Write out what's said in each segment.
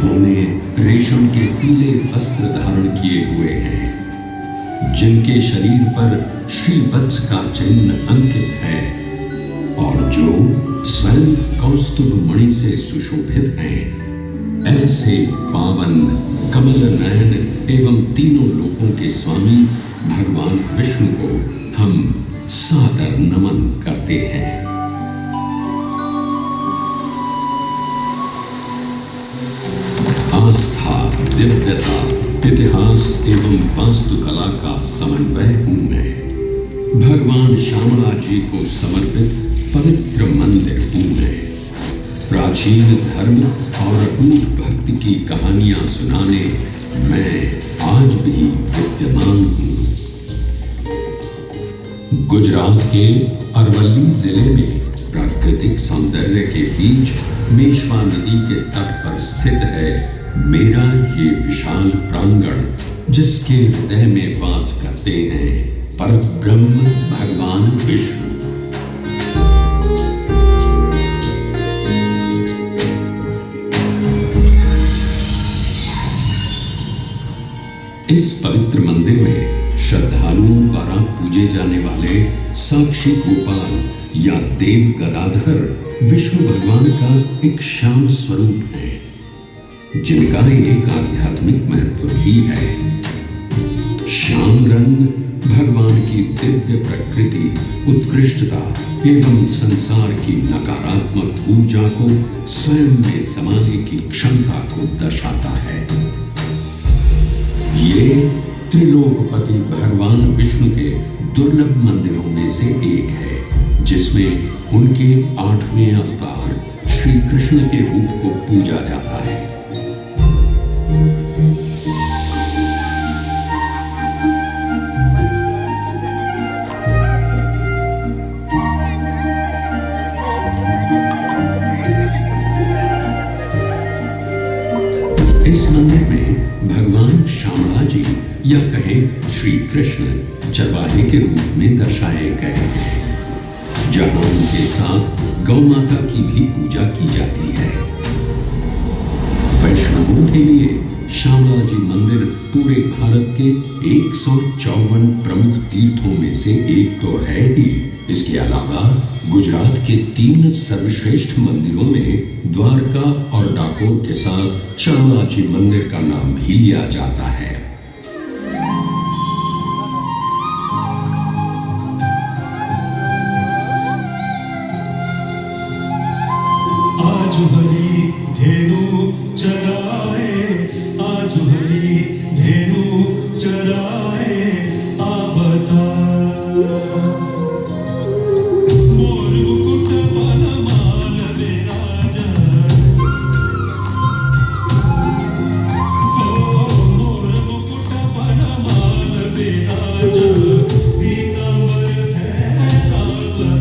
जिन्होंने रेशम के पीले वस्त्र धारण किए हुए हैं, जिनके शरीर पर श्रीवत्स का चिन्ह अंकित है और जो स्वयं कौस्तुभ मणि से सुशोभित हैं, ऐसे पावन कमल नयन एवं तीनों लोकों के स्वामी भगवान विष्णु को हम सादर नमन करते हैं। आस्था, दिव्यता, इतिहास एवं वास्तुकला का समन्वय हूं मैं। भगवान श्यामला जी को समर्पित पवित्र मंदिर हूं मैं। प्राचीन धर्म और अटूट भक्ति की कहानियां सुनाने मैं आज भी विद्यमान हूं। गुजरात के अरवल्ली जिले में प्राकृतिक सौंदर्य के बीच मेश्वा नदी के तट पर स्थित है मेरा ये विशाल प्रांगण, जिसके हृदय में वास करते हैं परब्रह्म भगवान विष्णु। इस पवित्र मंदिर में श्रद्धालुओं द्वारा पूजे जाने वाले साक्षी गोपाल या देव गदाधर विष्णु भगवान का एक श्याम स्वरूप है, जिनका एक आध्यात्मिक महत्व भी है। श्याम रंग भगवान की दिव्य प्रकृति, उत्कृष्टता एवं संसार की नकारात्मक ऊर्जा को स्वयं में समाने की क्षमता को दर्शाता है। ये त्रिलोकपति भगवान विष्णु के दुर्लभ मंदिरों में से एक है, जिसमें उनके 8वें अवतार श्री कृष्ण के रूप को पूजा जाता है। इस मंदिर में भगवान श्यामला जी या कहें श्री कृष्ण चरवाहे के रूप में दर्शाए गए हैं, जहां उनके साथ गौ माता की भी पूजा की जाती है। वैष्णवों के लिए श्यामला जी मंदिर पूरे भारत के 154 प्रमुख तीर्थों में से एक तो है ही। इसके अलावा गुजरात के 3 सर्वश्रेष्ठ मंदिरों में द्वारका और डाकोर के साथ श्यामला जी मंदिर का नाम भी लिया जाता है। आज हरी धेनु चराए, आज हरी धेनु चराए आवता। मोर मुकुट माल विराजा, मोर मुकुट माल विराजा, पीतांबर है आवता।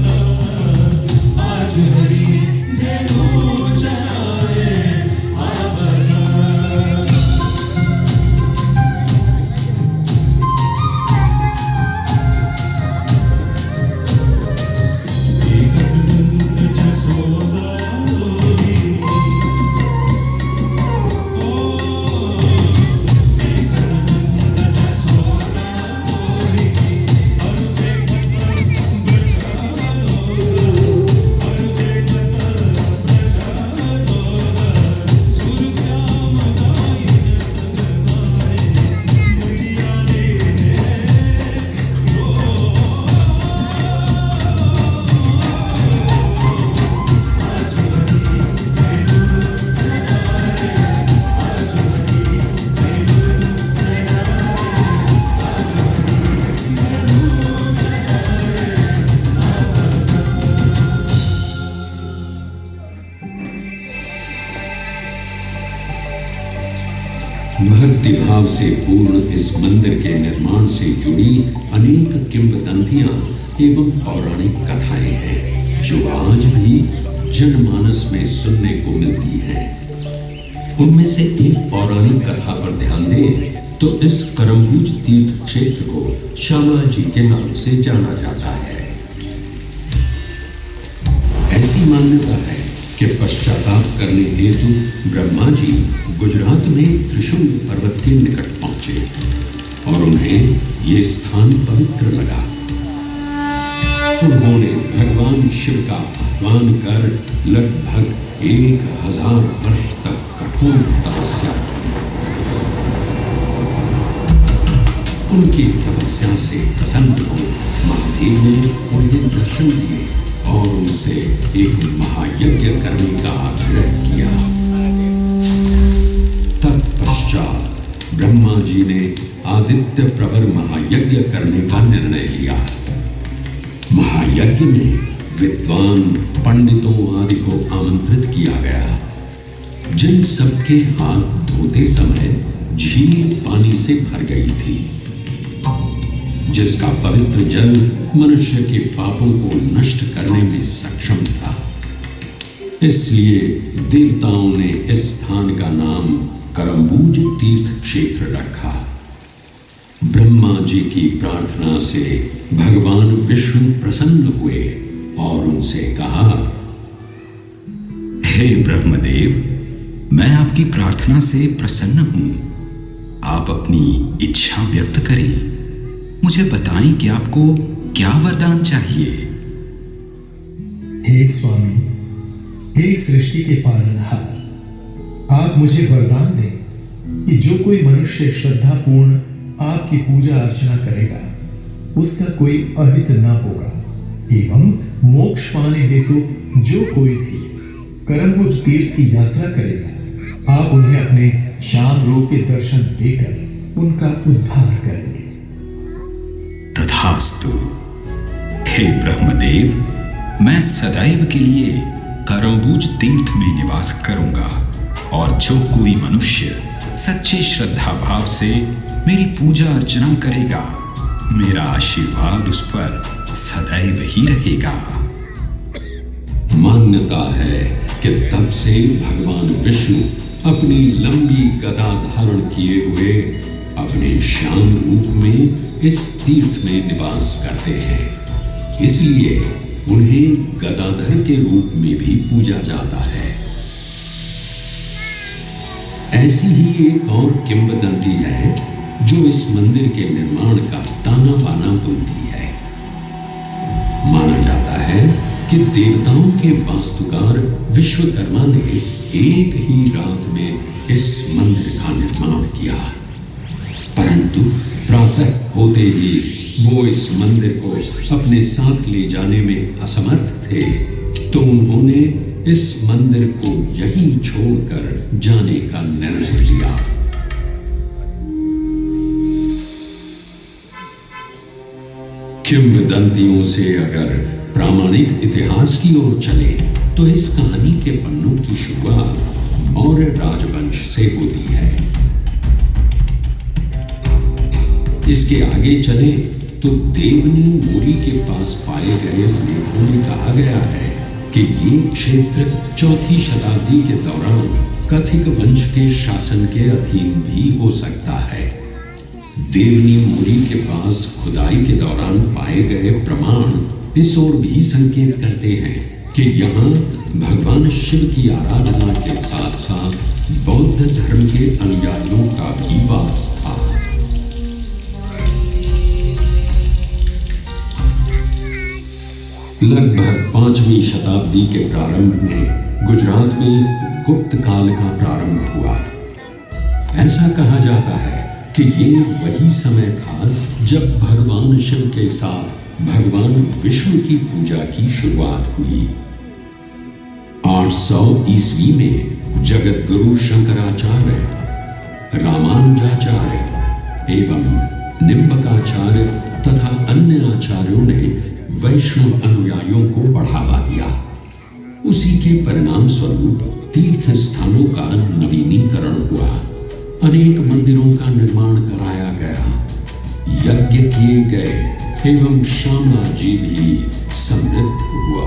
आज हरी धेनु चराए आवता। भक्ति भाव से पूर्ण इस मंदिर के निर्माण से जुड़ी अनेक किंवदंतियां एवं पौराणिक कथाएं हैं, जो आज भी जनमानस में सुनने को मिलती हैं। उनमें से एक पौराणिक कथा पर ध्यान दें तो इस करमभूज तीर्थ क्षेत्र को श्यामला जी के नाम से जाना जाता है। ऐसी मान्यता है कि पश्चाताप करने हेतु ब्रह्मा जी गुजरात में त्रिशूल पर्वत के निकट पहुंचे और उन्हें ये स्थान पवित्र लगा। उन्होंने भगवान शिव का आह्वान कर लगभग 1000 वर्ष तक कठोर तपस्या की। उनकी तपस्या से प्रसन्न हो महादेव ने उन्हें दर्शन दिए और उनसे एक महायज्ञ करने का आग्रह किया। तत्पश्चात ब्रह्मा जी ने आदित्य प्रवर महायज्ञ करने का निर्णय लिया। महायज्ञ में विद्वान पंडितों आदि को आमंत्रित किया गया, जिन सबके हाथ धोते समय झील पानी से भर गई थी, जिसका पवित्र जल मनुष्य के पापों को नष्ट करने में सक्षम था। इसलिए देवताओं ने इस स्थान का नाम करम्बूज तीर्थ क्षेत्र रखा। ब्रह्मा जी की प्रार्थना से भगवान विष्णु प्रसन्न हुए और उनसे कहा, हे ब्रह्मदेव, मैं आपकी प्रार्थना से प्रसन्न हूं। आप अपनी इच्छा व्यक्त करें। मुझे बताएं कि आपको क्या वरदान चाहिए। हे स्वामी, हे सृष्टि के पालनहार, आप मुझे वरदान दें कि जो कोई मनुष्य श्रद्धापूर्ण आपकी पूजा अर्चना करेगा उसका कोई अहित न होगा, एवं मोक्ष पाने हेतु जो कोई भी करम्बुज तीर्थ की यात्रा करेगा, आप उन्हें अपने श्याम रूप के दर्शन देकर उनका उद्धार करेंगे। तथास्तु। हे ब्रह्मदेव, मैं सदैव के लिए करम्बूज तीर्थ में निवास करूंगा और जो कोई मनुष्य सच्चे श्रद्धा भाव से मेरी पूजा अर्चना करेगा, मेरा आशीर्वाद उस पर सदैव ही रहेगा। मान्यता है कि तब से भगवान विष्णु अपनी लंबी गदा धारण किए हुए अपने श्याम रूप में इस तीर्थ में निवास करते हैं। इसलिए उन्हें गदाधर के रूप में भी पूजा जाता है। ऐसी ही एक और किंवदंती है जो इस मंदिर के निर्माण का ताना बाना बुनती है। माना जाता है कि देवताओं के वास्तुकार विश्वकर्मा ने एक ही रात में इस मंदिर का निर्माण किया, परंतु प्रातः होते ही वो इस मंदिर को अपने साथ ले जाने में असमर्थ थे, तो उन्होंने इस मंदिर को यहीं छोड़कर जाने का निर्णय लिया। किंवदंतियों से अगर प्रामाणिक इतिहास की ओर चले तो इस कहानी के पन्नों की शुरुआत मौर्य राजवंश से होती है। इसके आगे चले तो देवनी मोरी के पास पाए गए लेखों में कहा गया है कि ये क्षेत्र 4वीं शताब्दी के दौरान कथिक वंश के शासन के अधीन भी हो सकता है। देवनी मोरी के पास खुदाई के दौरान पाए गए प्रमाण इस ओर भी संकेत करते हैं कि यहाँ भगवान शिव की आराधना के साथ साथ बौद्ध धर्म के अनुयायियों का भी वास था। लगभग 5वीं शताब्दी के प्रारंभ में गुजरात में गुप्त काल का प्रारंभ हुआ। ऐसा कहा जाता है कि ये वही समय था जब भगवान शिव के साथ भगवान विष्णु की पूजा की शुरुआत हुई। 800 ईस्वी में जगत गुरु शंकराचार्य, रामानुजाचार्य एवं निम्बकाचार्य तथा अन्य आचार्यों ने वैष्णव अनुयायियों को बढ़ावा दिया। उसी के परिणाम स्वरूप तीर्थ स्थानों का नवीनीकरण हुआ, अनेक मंदिरों का निर्माण कराया गया, यज्ञ किए गए एवं श्यामला जी भी समृद्ध हुआ।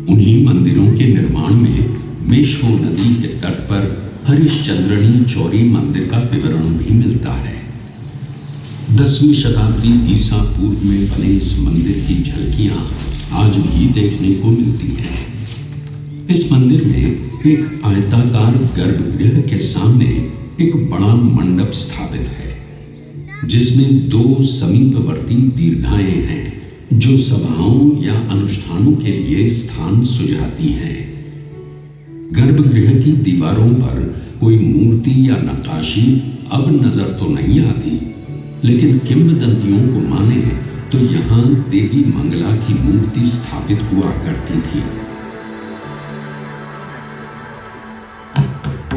उन्हीं मंदिरों के निर्माण में मेश्वो नदी के तट पर हरिश्चंद्रनी चौरी मंदिर का विवरण भी मिलता है। 10वीं शताब्दी ईसा पूर्व में बने इस मंदिर की झलकियां आज भी देखने को मिलती हैं। इस मंदिर में एक आयताकार गर्भगृह के सामने एक बड़ा मंडप स्थापित है, जिसमें 2 समीपवर्ती दीर्घाएं हैं जो सभाओं या अनुष्ठानों के लिए स्थान सुझाती हैं। गर्भगृह की दीवारों पर कोई मूर्ति या नक्काशी अब नजर तो नहीं आती, लेकिन किंवदंतियों को माने तो यहां देवी मंगला की मूर्ति स्थापित हुआ करती थी।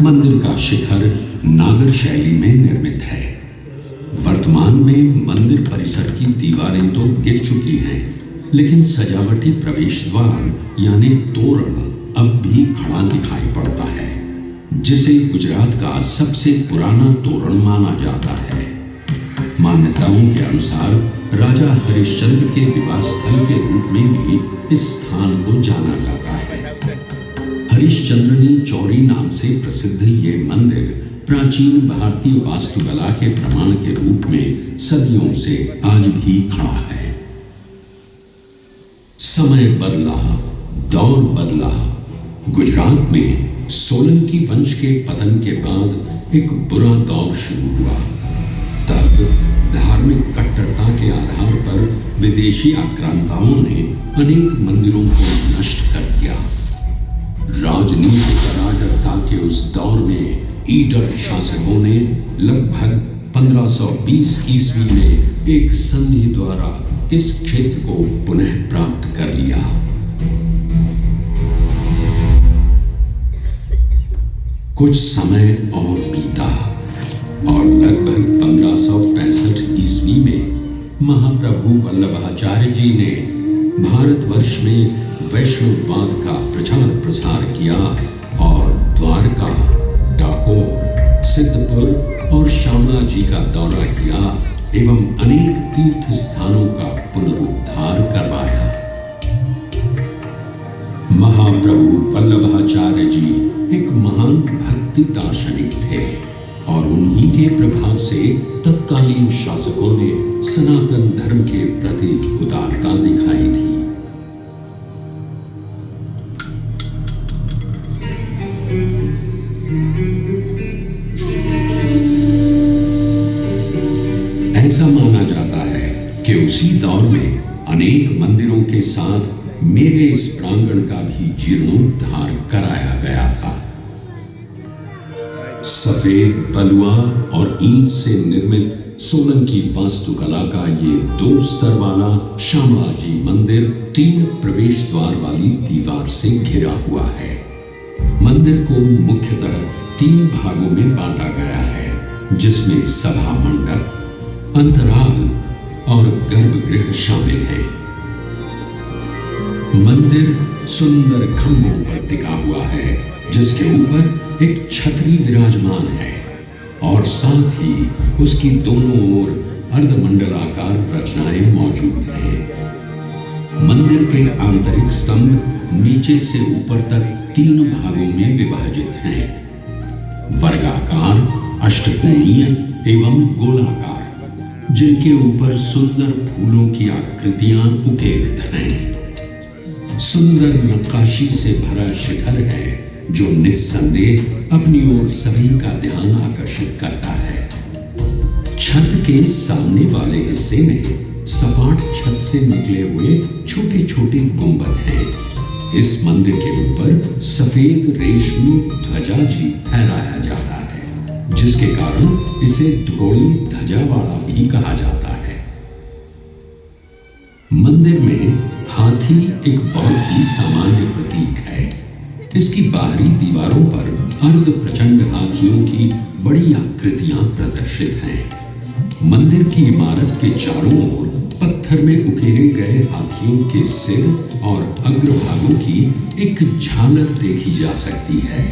मंदिर का शिखर नागर शैली में निर्मित है। वर्तमान में मंदिर परिसर की दीवारें तो गिर चुकी हैं, लेकिन सजावटी प्रवेश द्वार यानी तोरण अब भी खड़ा दिखाई पड़ता है, जिसे गुजरात का सबसे पुराना तोरण माना जाता है। मान्यताओं के अनुसार राजा हरिश्चंद्र के विवाह स्थल के रूप में भी इस स्थान को जाना जाता है। हरिश्चंद्रनी चौरी नाम से प्रसिद्ध ये मंदिर प्राचीन भारतीय वास्तुकला के प्रमाण के रूप में सदियों से आज भी खड़ा है। समय बदला, दौर बदला। गुजरात में सोलंकी वंश के पतन के बाद एक बुरा दौर शुरू हुआ। तब धार्मिक कट्टरता के आधार पर विदेशी आक्रांताओं ने अनेक मंदिरों को नष्ट कर दिया। राजनीतिक अराजकता के उस दौर में ईडर शासकों ने लगभग 1520 ईस्वी में एक संधि द्वारा इस क्षेत्र को पुनः प्राप्त कर लिया। कुछ समय और बीता और लगभग 1565 ईस्वी में महाप्रभु वल्लभाचार्य जी ने भारतवर्ष में वैष्णववाद का प्रचार प्रसार किया और द्वारका, डाकोर, सिद्धपुर और शामला जी का दौरा किया एवं अनेक तीर्थ स्थानों का पुनरुद्धार करवाया। महाप्रभु वल्लभाचार्य जी एक महान भक्ति दार्शनिक थे और उन्हीं के प्रभाव से तत्कालीन शासकों ने सनातन धर्म के प्रति उदारता दिखाई थी। ऐसा माना जाता है कि उसी दौर में अनेक मंदिरों के साथ मेरे इस प्रांगण का भी जीर्णोद्धार कराया गया था। सफेद बलुआ और ईंट से निर्मित सोलंकी वास्तुकला का ये 2 स्तर वाला श्यामला जी मंदिर 3 प्रवेश द्वार वाली दीवार से घिरा हुआ है। मंदिर को मुख्यतः 3 भागों में बांटा गया है, जिसमें सभा मंडप, अंतराल और गर्भगृह शामिल है। मंदिर सुंदर खंभों पर टिका हुआ है, जिसके ऊपर एक छतरी विराजमान है और साथ ही उसकी दोनों ओर अर्धमंडलाकार रचनाएं मौजूद हैं। मंदिर के आंतरिक स्तंभ नीचे से ऊपर तक 3 भागों में विभाजित हैं, वर्गाकार, अष्टकोणीय एवं गोलाकार, जिनके ऊपर सुंदर फूलों की आकृतियां उकेरित हैं। सुंदर नक्काशी से भरा शिखर है जो निस्संदेह अपनी ओर सभी का ध्यान आकर्षित करता है। छत के सामने वाले हिस्से में सपाट छत से निकले हुए छोटे छोटे गुंबद हैं। इस मंदिर के ऊपर सफेद रेशमी ध्वजा जी फहराया जाता है, जिसके कारण इसे ध्रोणी ध्वजा वाला भी कहा जाता है। मंदिर में हाथी एक बहुत ही सामान्य प्रतीक है। इसकी बाहरी दीवारों पर अर्ध प्रचंड हाथियों की बड़ी आकृतियां प्रदर्शित हैं। मंदिर की इमारत के चारों ओर पत्थर में उकेरे गए हाथियों के सिर और अग्रभागों की एक झलक देखी जा सकती है।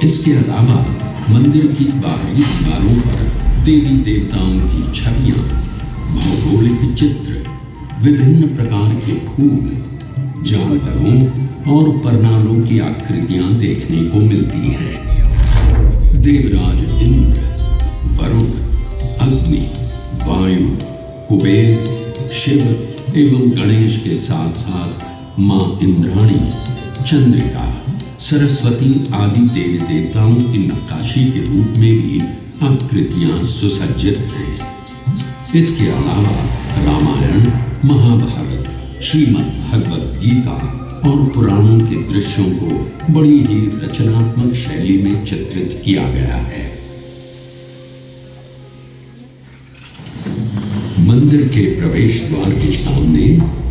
इसके अलावा मंदिर की बाहरी दीवारों पर देवी देवताओं की छवियां, भौगोलिक चित्र, विभिन्न प्रकार के फूल, जानवरों और परनालों की आकृतियां देखने को मिलती हैं। देवराज इंद्र, वरुण, अग्नि, वायु, कुबेर, शिव एवं गणेश के साथ साथ मां इंद्राणी, चंद्रिका, सरस्वती आदि देवी देवताओं की नक्काशी के रूप में भी आकृतियां सुसज्जित हैं। इसके अलावा रामायण, महाभारत, श्रीमद् भगवद गीता और पुराणों के दृश्यों को बड़ी ही रचनात्मक शैली में चित्रित किया गया है। मंदिर के प्रवेश द्वार के सामने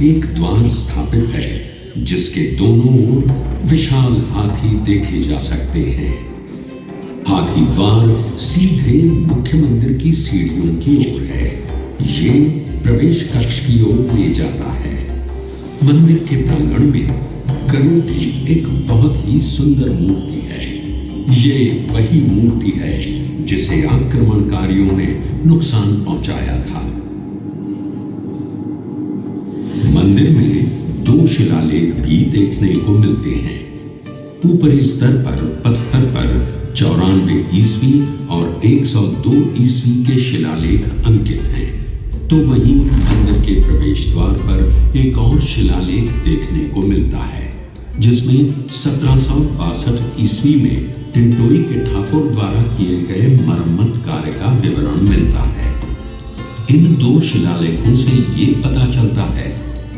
एक द्वार स्थापित है जिसके दोनों ओर विशाल हाथी देखे जा सकते हैं। हाथी द्वार सीधे मुख्य मंदिर की सीढ़ियों की ओर है। ये प्रवेश कक्ष की ओर ले जाता है। मंदिर के प्रांगण में गरुड़ की एक बहुत ही सुंदर मूर्ति है। ये वही मूर्ति है जिसे आक्रमणकारियों ने नुकसान पहुंचाया था। मंदिर में 2 शिलालेख भी देखने को मिलते हैं। ऊपरी स्तर पर पत्थर पर 94 ईस्वी और 102 ईस्वी के शिलालेख अंकित हैं। तो वहीं मंदिर के प्रवेश द्वार पर एक और शिलालेख देखने को मिलता है जिसमें 1762 ईस्वी में टिंटोई के ठाकुर द्वारा किए गए मरम्मत कार्य का विवरण मिलता है। इन 2 शिलालेखों से ये पता चलता है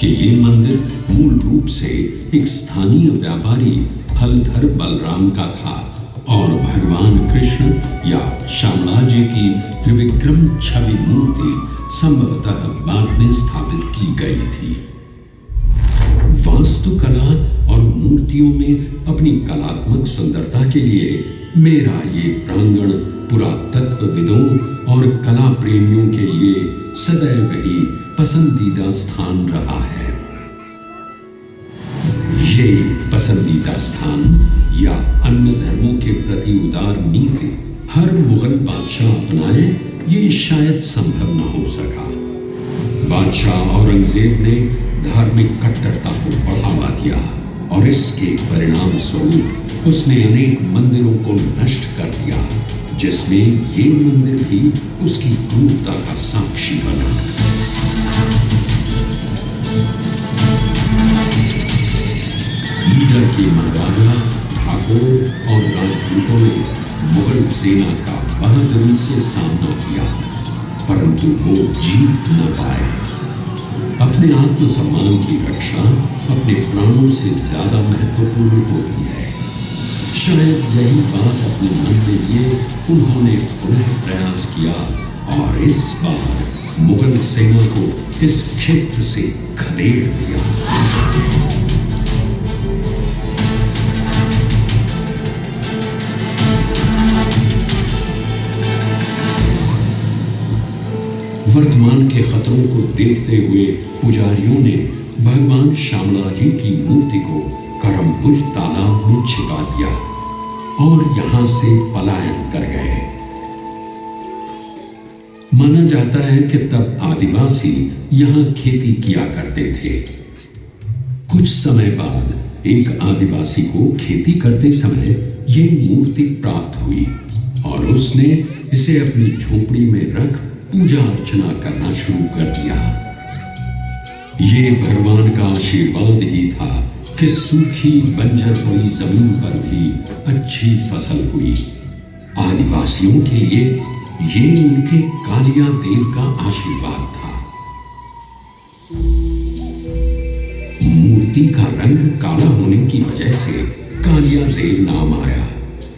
कि ये मंदिर मूल रूप से एक स्थानीय व्यापारी हलधर बलराम का था और भगवान कृष्ण या श्यामला जी की त्रिविक्रम छवि मूर्ति संभवतः बाद में स्थापित की गई थी। वास्तुकला और मूर्तियों में अपनी कलात्मक सुंदरता के लिए मेरा ये प्रांगण पुरातत्वविदों और कला प्रेमियों के लिए सदैव ही पसंदीदा स्थान रहा है। ये पसंदीदा स्थान या अन्य धर्मों के प्रति उदार नीति हर मुगल बादशाह अपनाए, ये शायद संभव न हो सका। बादशाह औरंगजेब ने धार्मिक कट्टरता को बढ़ावा दिया और इसके परिणाम स्वरूप उसने अनेक मंदिरों को नष्ट कर दिया, जिसमें ये मंदिर भी उसकी क्रूरता का साक्षी बना। ईडर के महाराजा, ठाकुर और राजपूतों ने मुगल सेना का बहादुरी से सामना किया, परंतु वो जीत न पाए। अपने आत्मसम्मान की रक्षा अपने प्राणों से ज्यादा महत्वपूर्ण होती है। शायद यही बात अपने मन में लिए उन्होंने पुनः प्रयास किया और इस बार मुगल सेना को इस क्षेत्र से खदेड़ दिया। वर्तमान के खतरों को देखते हुए पुजारियों ने भगवान श्यामला जी की मूर्ति को करमबुज तालाब में छिपा दिया और यहां से पलायन कर गए। माना जाता है कि तब आदिवासी यहां खेती किया करते थे। कुछ समय बाद एक आदिवासी को खेती करते समय ये मूर्ति प्राप्त हुई और उसने इसे अपनी झोपड़ी में रख पूजा अर्चना करना शुरू कर दिया। ये भगवान का आशीर्वाद ही था कि सूखी बंजर पड़ी जमीन पर भी अच्छी फसल हुई। आदिवासियों के लिए ये उनके कालिया देव का आशीर्वाद था। मूर्ति का रंग काला होने की वजह से कालिया देव नाम आया।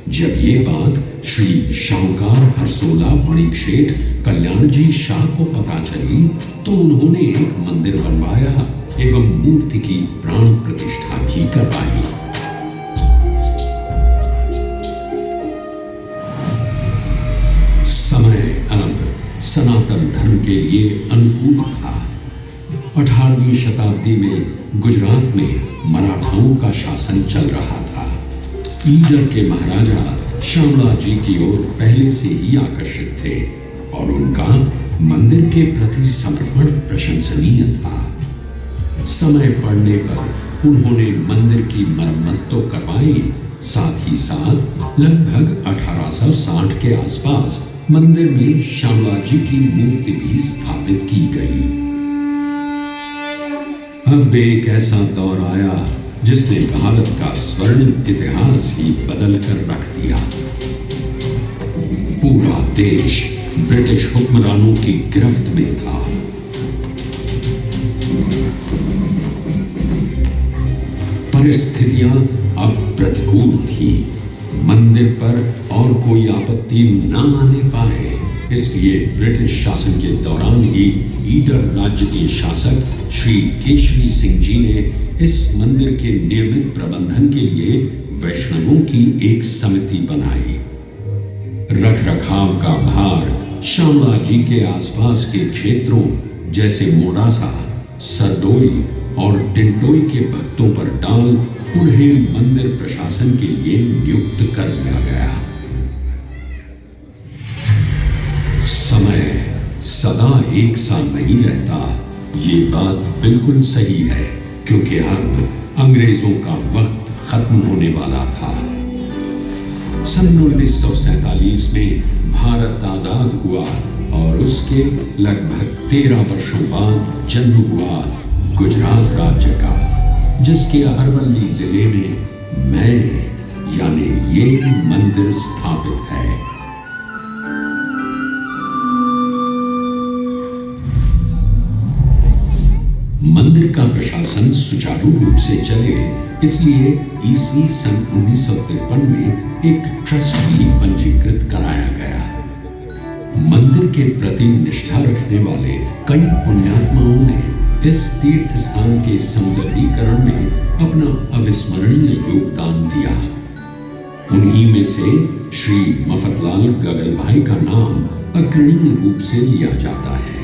जब ये बात श्री शाहूकार हरसोला वणिक शेठ कल्याण जी शाह को पता चली तो उन्होंने एक मंदिर बनवाया एवं मूर्ति की प्राण प्रतिष्ठा भी करवाई। समय अब सनातन धर्म के लिए अनुकूल था। 18वीं शताब्दी में गुजरात में मराठाओं का शासन चल रहा था। ईडर के महाराजा श्यामला जी की ओर पहले से ही आकर्षित थे और उनका मंदिर के प्रति समर्पण प्रशंसनीय था। समय पड़ने पर उन्होंने मंदिर की मरम्मत तो करवाई, साथ ही साथ लगभग 1860 के आसपास मंदिर में श्यामला जी की मूर्ति भी स्थापित की गई। अब एक ऐसा दौर आया जिसने भारत का स्वर्णिम इतिहास ही बदल कर रख दिया। पूरा देश ब्रिटिश हुक्मरानों की गिरफ्त में था। परिस्थितियां अब प्रतिकूल थी। मंदिर पर और कोई आपत्ति न आने पाए, इसलिए ब्रिटिश शासन के दौरान ही ईडर राज्य के शासक श्री केशरी सिंह जी ने इस मंदिर के नियमित प्रबंधन के लिए वैष्णवों की एक समिति बनाई। रख रखाव का भार श्यामला जी के आसपास के क्षेत्रों जैसे मोडासा, सरदोई और टिंटोई के भक्तों पर डाल उन्हें मंदिर प्रशासन के लिए नियुक्त कर लिया गया। समय सदा एक सा नहीं रहता, ये बात बिल्कुल सही है, क्योंकि अब अंग्रेजों का वक्त खत्म होने वाला था। सन 1947 में भारत आजाद हुआ और उसके लगभग 13 वर्षों बाद जन्म हुआ गुजरात राज्य का, जिसके अरवल्ली जिले में मैं यानी ये मंदिर स्थापित है। मंदिर का प्रशासन सुचारू रूप से चले, इसलिए ईस्वी सन 1953 में एक ट्रस्ट भी पंजीकृत कराया गया। मंदिर के प्रति निष्ठा रखने वाले कई पुण्यात्माओं ने इस तीर्थ स्थान के सौंदर्यीकरण में अपना अविस्मरणीय योगदान दिया। उन्हीं में से श्री मफतलाल गगलभाई का नाम अग्रणी रूप से लिया जाता है।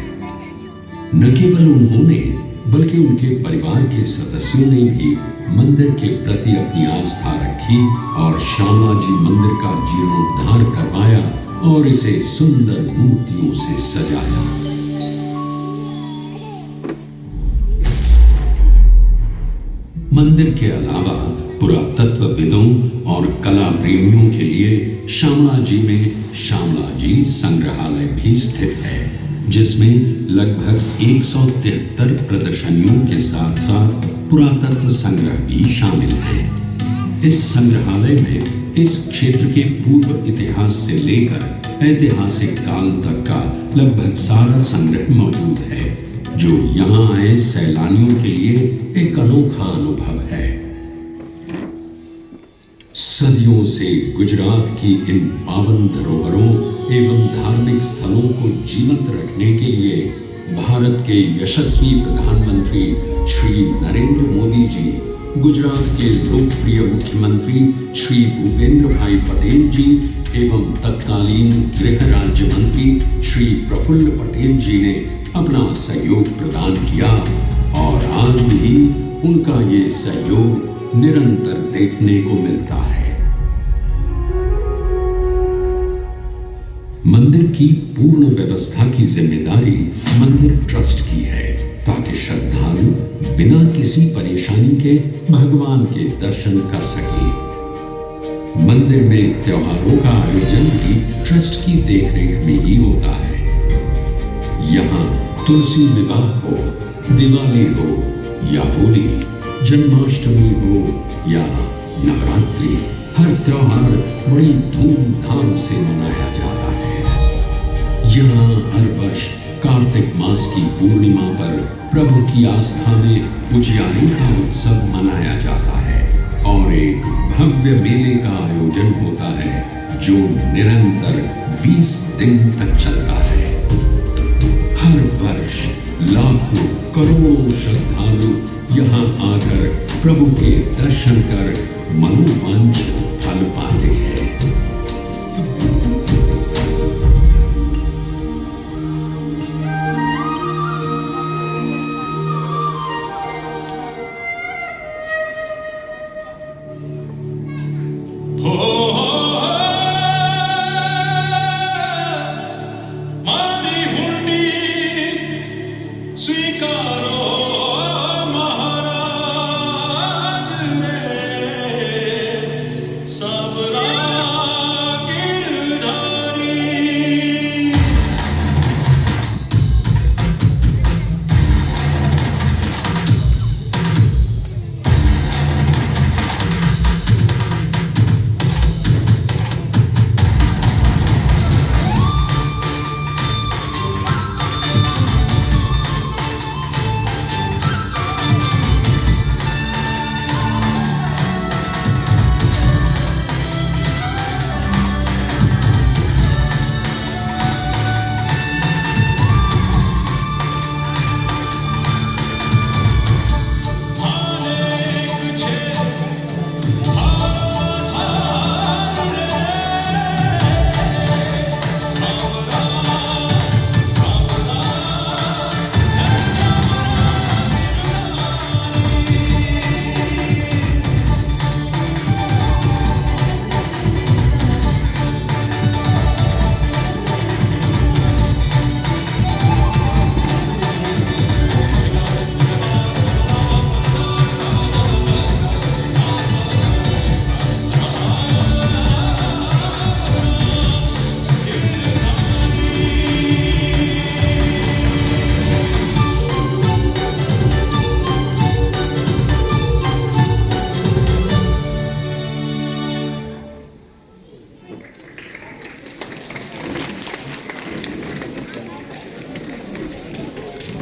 न केवल उन्होंने बल्कि उनके परिवार के सदस्यों ने भी मंदिर के प्रति अपनी आस्था रखी और श्यामला जी मंदिर का जीर्णोद्धार करवाया और इसे सुंदर मूर्तियों से सजाया। मंदिर के अलावा पुरातत्वविदों और कला प्रेमियों के लिए श्यामला जी में श्यामला जी संग्रहालय भी स्थित है, जिसमें लगभग 173 प्रदर्शनियों के साथ साथ पुरातत्व संग्रह भी शामिल हैं। इस संग्रहालय में इस क्षेत्र के पूर्व इतिहास से लेकर ऐतिहासिक काल तक का लगभग सारा संग्रह मौजूद है, जो यहाँ आए सैलानियों के लिए एक अनोखा अनुभव है। सदियों से गुजरात की इन पावन धरोहरों एवं धार्मिक स्थलों को जीवंत रखने के लिए भारत के यशस्वी प्रधानमंत्री श्री नरेंद्र मोदी जी, गुजरात के लोकप्रिय मुख्यमंत्री श्री भूपेंद्र भाई पटेल जी एवं तत्कालीन गृह राज्य मंत्री श्री प्रफुल्ल पटेल जी ने अपना सहयोग प्रदान किया और आज भी उनका ये सहयोग निरंतर देखने को मिलता है। मंदिर की पूर्ण व्यवस्था की जिम्मेदारी मंदिर ट्रस्ट की है, ताकि श्रद्धालु बिना किसी परेशानी के भगवान के दर्शन कर सके। मंदिर में त्योहारों का आयोजन भी ट्रस्ट की देखरेख में ही होता है। यहाँ तुलसी विवाह हो, दिवाली हो या होली, जन्माष्टमी हो या नवरात्रि, हर त्योहार बड़ी धूमधाम से मनाया जाता है। यहाँ हर वर्ष कार्तिक मास की पूर्णिमा पर प्रभु की आस्था में उजियारे का उत्सव मनाया जाता है और एक भव्य मेले का आयोजन होता है जो निरंतर 20 दिन तक चलता है। हर वर्ष लाखों करोड़ों श्रद्धालु यहाँ आकर प्रभु के दर्शन कर मनोवांछित फल पाते हैं। मारी हुंडी स्वीकारो महाराज रे सब